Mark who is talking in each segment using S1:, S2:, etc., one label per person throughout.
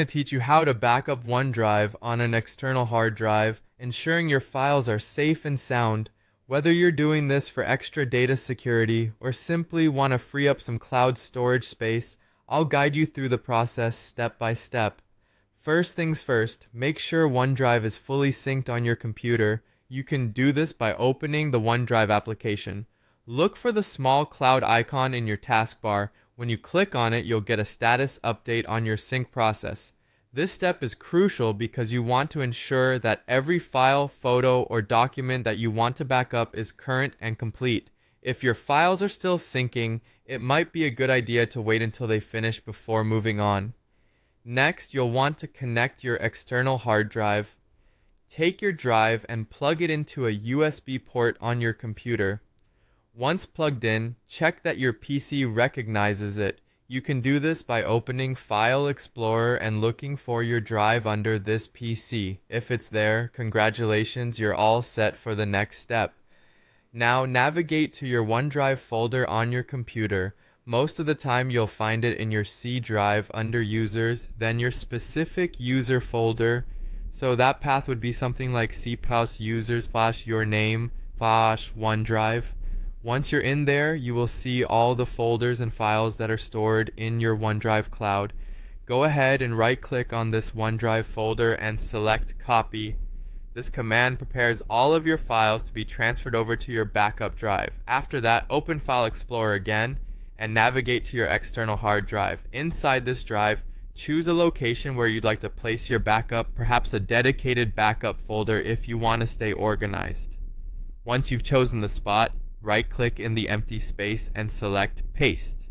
S1: To teach you how to back up OneDrive on an external hard drive, ensuring your files are safe and sound. Whether you're doing this for extra data security or simply want to free up some cloud storage space, I'll guide you through the process step by step. First things first, make sure OneDrive is fully synced on your computer. You can do this by opening the OneDrive application. Look for the small cloud icon in your taskbar. When you click on it, you'll get a status update on your sync process. This step is crucial because you want to ensure that every file, photo, or document that you want to back up is current and complete. If your files are still syncing, it might be a good idea to wait until they finish before moving on. Next, you'll want to connect your external hard drive. Take your drive and plug it into a USB port on your computer. Once plugged in, check that your PC recognizes it. You can do this by opening File Explorer and looking for your drive under this PC. If it's there, congratulations, you're all set for the next step. Now navigate to your OneDrive folder on your computer. Most of the time you'll find it in your C drive under Users, then your specific user folder. So that path would be something like c+users/your-name/OneDrive. Once you're in there, you will see all the folders and files that are stored in your OneDrive cloud. Go ahead and right-click on this OneDrive folder and select Copy. This command prepares all of your files to be transferred over to your backup drive. After that, open File Explorer again and navigate to your external hard drive. Inside this drive, choose a location where you'd like to place your backup, perhaps a dedicated backup folder if you want to stay organized. Once you've chosen the spot, right-click in the empty space and select Paste.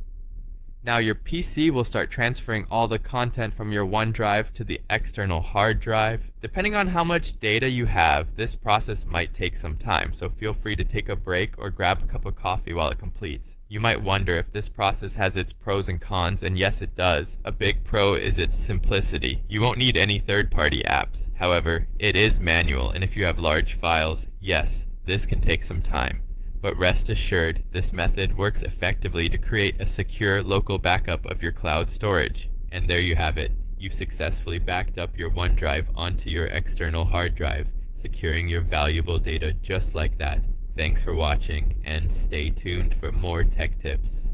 S1: Now your PC will start transferring all the content from your OneDrive to the external hard drive. Depending on how much data you have, this process might take some time, so feel free to take a break or grab a cup of coffee while it completes. You might wonder if this process has its pros and cons, and yes it does. A big pro is its simplicity. You won't need any third-party apps. However, it is manual, and if you have large files, yes, this can take some time. But rest assured, this method works effectively to create a secure local backup of your cloud storage. And there you have it. You've successfully backed up your OneDrive onto your external hard drive, securing your valuable data just like that. Thanks for watching, and stay tuned for more tech tips.